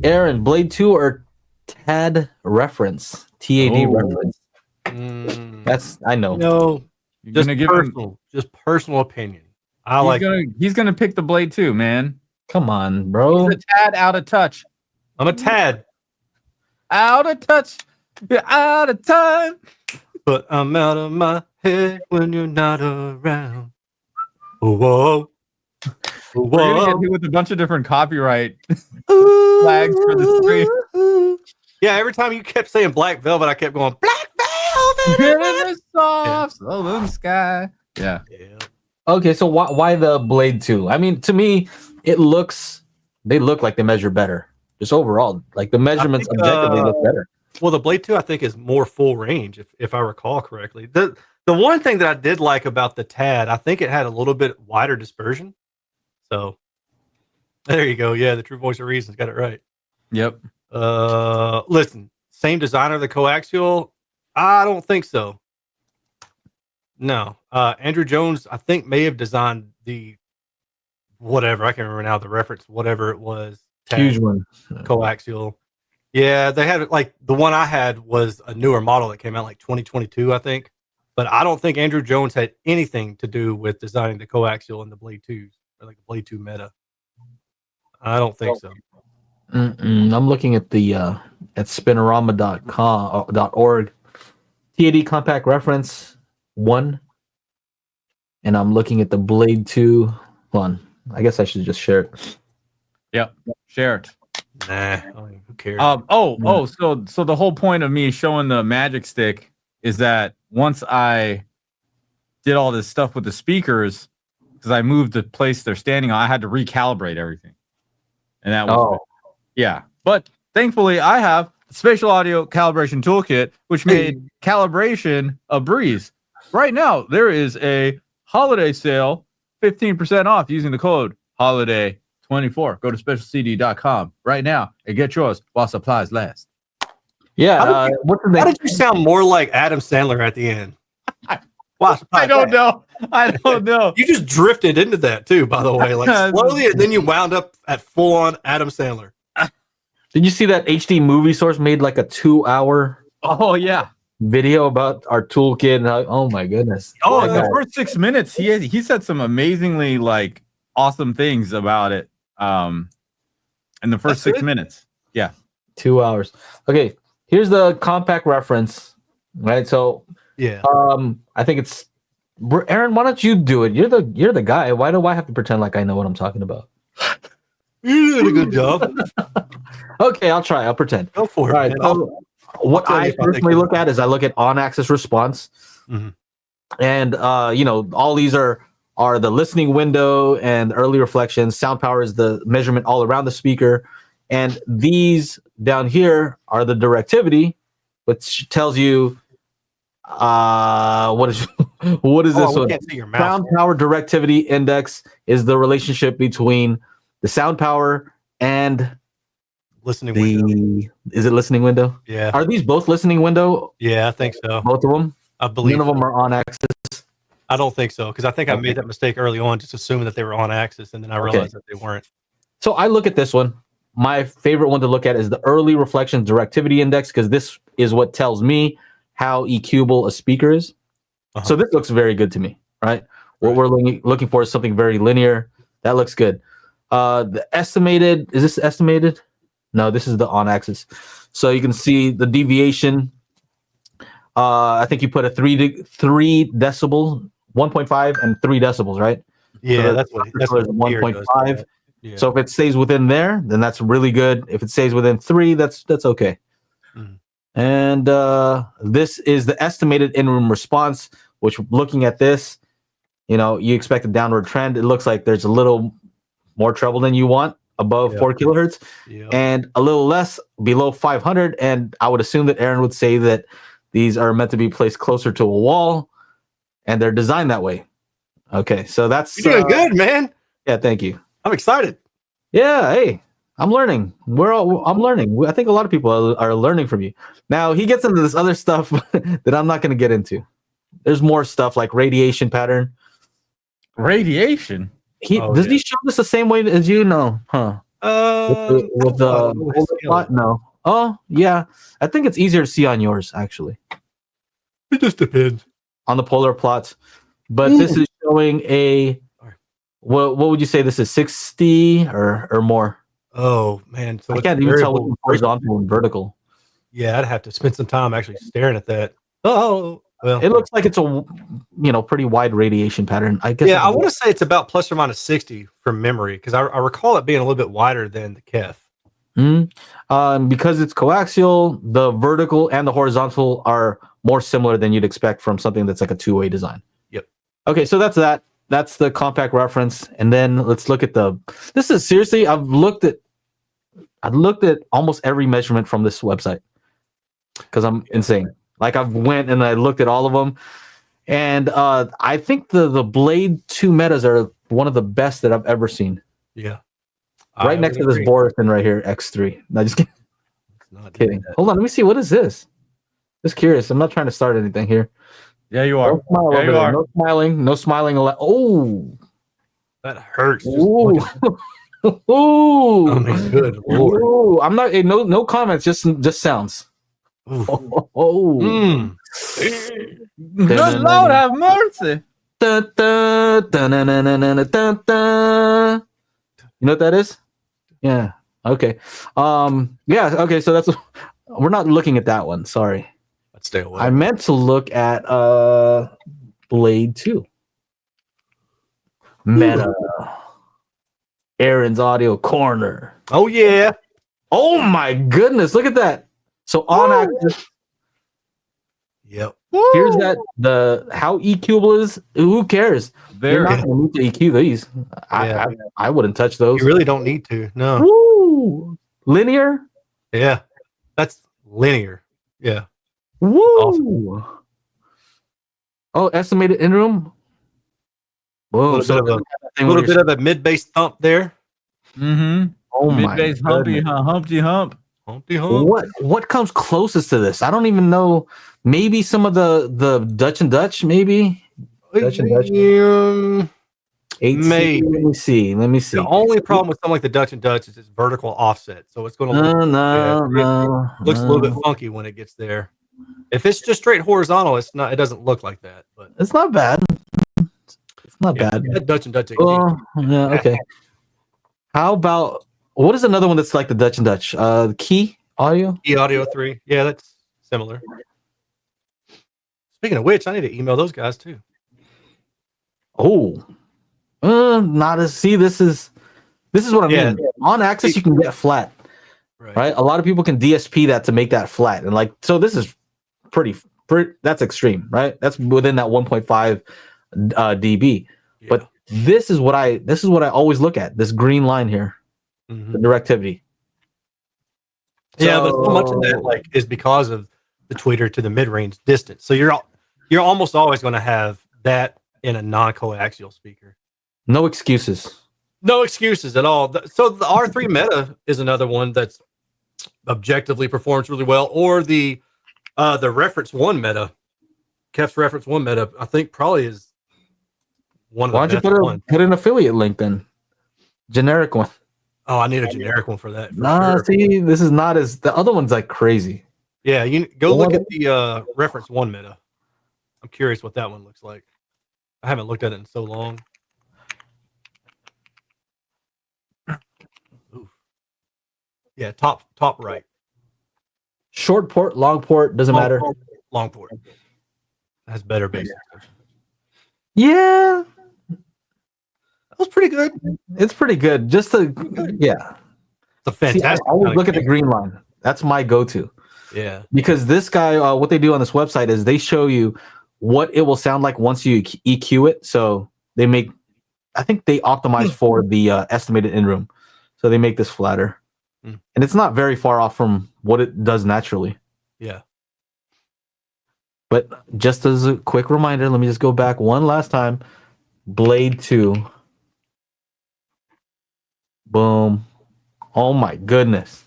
Aaron, Blade 2 or TAD reference? TAD reference. That's I know. No, You're just gonna give personal, just personal opinion. He's gonna pick the Blade 2, man. Come on, bro. He's a tad out of touch. I'm a tad Out of touch. You're out of time. but I'm out of my head when you're not around. Whoa. We're gonna get hit with a bunch of different copyright flags for the stream. Yeah, every time you kept saying Black Velvet, I kept going Black Velvet. Get in the soft southern sky. Yeah. Okay, so why the Blade 2? I mean, to me, they look like they measure better. Just overall, like the measurements objectively look better. Well, the Blade 2, I think, is more full range, if I recall correctly. The one thing that I did like about the TAD, I think it had a little bit wider dispersion. So there you go. Yeah, the true voice of reason's got it right. Yep. Listen, same designer of the coaxial? I don't think so. No. Andrew Jones, I think, may have designed the whatever. I can't remember now the reference, whatever it was. Huge one. Coaxial. Yeah, they had like the one I had was a newer model that came out like 2022, I think. But I don't think Andrew Jones had anything to do with designing the coaxial and the Blade 2s, or like the Blade 2 meta. I don't think so. I'm looking at the at spinorama.org. TAD compact reference 1. And I'm looking at the Blade 2. Hold on. I guess I should just share it. Yep. Share it. Nah, who cares? So the whole point of me showing the Magic Stick is that once I did all this stuff with the speakers, because I moved the place they're standing on, I had to recalibrate everything. And that was yeah. But thankfully I have the Spatial Audio Calibration Toolkit, which made calibration a breeze. Right now, there is a holiday sale, 15% off using the code HOLIDAY24. Go to specialcd.com right now and get yours while supplies last. Yeah. How did you sound more like Adam Sandler at the end? Wow, I don't know. You just drifted into that too, by the way, like slowly, and then you wound up at full on Adam Sandler. Did you see that HD Movie Source made like a 2-hour video about our toolkit? And oh my goodness. Oh, the first 6 minutes, he said some amazingly like awesome things about it. In the first 6 minutes. Yeah. 2 hours. Okay. Here's the compact reference. Right. So I think it's Aaron, why don't you do it? You're the guy. Why do I have to pretend like I know what I'm talking about? You're doing a good job. Okay, I'll try. I'll pretend. Go for it. All right. What I personally look at is I look at on-axis response. Mm-hmm. And all these are the listening window and early reflections. Sound power is the measurement all around the speaker. And these down here are the directivity, which tells you what is this one? Sound power directivity index is the relationship between the sound power and listening window. Is it listening window? Yeah. Are these both listening window? Yeah, I think so. Both of them? I believe none of them are on axis. I don't think so, because I think I made that mistake early on, just assuming that they were on axis, and then I realized that they weren't. So I look at this one. My favorite one to look at is the early reflection directivity index, because this is what tells me how EQable a speaker is. So this looks very good to me, right? What we're looking for is something very linear. That looks good. The estimated, is this estimated? No, this is the on axis. So you can see the deviation. I think you put a 3 decibel, 1.5 and 3 decibels, right? Yeah, so that's what 1.5. Yeah. So if it stays within there, then that's really good. If it stays within 3, that's okay. Mm. And this is the estimated in-room response, which looking at this, you expect a downward trend. It looks like there's a little more treble than you want above 4 kilohertz and a little less below 500. And I would assume that Aaron would say that these are meant to be placed closer to a wall and they're designed that way. Okay. So that's you're doing good, man. Yeah. Thank you. I'm excited. Yeah. Hey, I'm learning. I'm learning. I think a lot of people are learning from you. Now he gets into this other stuff that I'm not going to get into. There's more stuff like radiation pattern. Radiation? Does he show this the same way as you? No, huh? With the polar plot? No. Oh, yeah. I think it's easier to see on yours, actually. It just depends. On the polar plots. But this is showing a... What would you say this is? 60 or more? Oh, man. So I can't even tell what's horizontal and vertical. Yeah, I'd have to spend some time actually staring at that. Oh, well. It looks like it's a pretty wide radiation pattern. I guess. Yeah, I want to say it's about plus or minus 60 from memory because I recall it being a little bit wider than the KEF. Because it's coaxial, the vertical and the horizontal are more similar than you'd expect from something that's like a two-way design. Yep. Okay, so that's that. That's the compact reference, and then let's look at the. This is seriously. I've looked at almost every measurement from this website because I'm insane. Like I've went and I looked at all of them, and I think the Blade 2 metas are one of the best that I've ever seen. Yeah. Right next to this Borresen right here, X3. No, just kidding. Not Kidding. Hold on, let me see. What is this? Just curious. I'm not trying to start anything here. Yeah, you are. Yeah, you are. No smiling. No smiling. Oh, that hurts. Ooh. Ooh. I mean, good Lord. Ooh. I'm not. No comments. Just sounds. Ooh. Oh. Good Lord, have mercy. You know what that is? Yeah. Okay. Yeah. Okay. So that's. We're not looking at that one. Sorry. Let's stay away. I meant to look at Blade 2. Meta. Erins audio corner. Oh yeah. Oh my goodness. Look at that. So on axis. Yep. Here's that how EQable is. Who cares? They're not going to need to EQ these. I wouldn't touch those. You really don't need to. No. Woo! Linear? Yeah. That's linear. Yeah. Woo! Awesome. Oh, estimated in room. Whoa! A little bit of a mid bass thump there. Mm-hmm. Oh mid my bass humpty hump. Humpty hump. What comes closest to this? I don't even know. Maybe some of the Dutch and Dutch. Maybe Dutch and Dutch. Maybe. Let me see. The only problem with something like the Dutch and Dutch is its vertical offset, so it's going to looks a little bit funky when it gets there. If it's just straight horizontal, it's not. It doesn't look like that. But it's not bad. It's not bad. Dutch and Dutch. Yeah. Okay. How about what is another one that's like the Dutch and Dutch? Key Audio. Key Audio 3. Yeah, that's similar. Speaking of which, I need to email those guys too. Oh. Not as see. This is what I mean. On axis, you can get flat, right? A lot of people can DSP that to make that flat, and like so. This is pretty. That's extreme, right? That's within that 1.5 dB. Yeah. But this is what I always look at. This green line here, the directivity. Yeah, but so much of that like is because of the tweeter to the mid-range distance. So you're almost always going to have that in a non-coaxial speaker. No excuses. No excuses at all. So the R3 Meta is another one that's objectively performs really well, or the Reference 1 Meta, KEF's Reference 1 Meta, I think probably is one of the best. Why don't you put an affiliate link then? Generic one. Oh, I need a generic one for that. See, this is not as the other one's like crazy. Yeah, you go look at the Reference 1 Meta. I'm curious what that one looks like. I haven't looked at it in so long. Yeah, top right. Short port, long port, doesn't matter. Long port. Has better bass. Yeah. That was pretty good. It's pretty good. It's a fantastic. I always look at the green line. That's my go-to. Yeah. Because this guy, what they do on this website is they show you what it will sound like once you EQ it. So they make, I think they optimize for the estimated in-room. So they make this flatter. And it's not very far off from what it does naturally. Yeah. But just as a quick reminder, let me just go back one last time. Blade 2. Boom. Oh my goodness.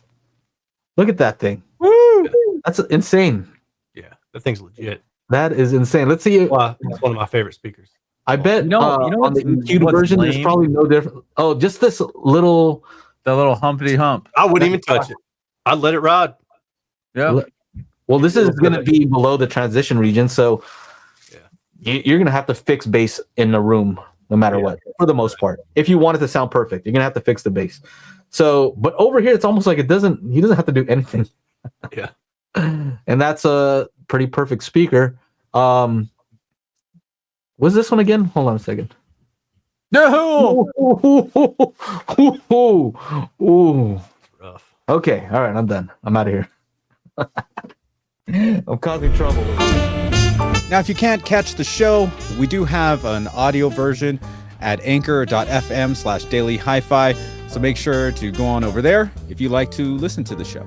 Look at that thing. Woo! That's insane. Yeah, that thing's legit. That is insane. Let's see. It's one of my favorite speakers. I bet on the EQ version, there's probably no different. Oh, just this little That little humpity hump. I wouldn't even touch it. I'd let it ride. Yeah. Well, this is going to be below the transition region, so you're going to have to fix bass in the room no matter what, for the most part. If you want it to sound perfect, you're going to have to fix the bass. So, but over here, it's almost like he doesn't have to do anything. Yeah. And that's a pretty perfect speaker. Was this one again? Hold on a second. No. Ooh. Rough. Okay. All right. I'm done. I'm out of here. I'm causing trouble. Now, if you can't catch the show, we do have an audio version at anchor.fm/daily HiFi. So make sure to go on over there if you like to listen to the show.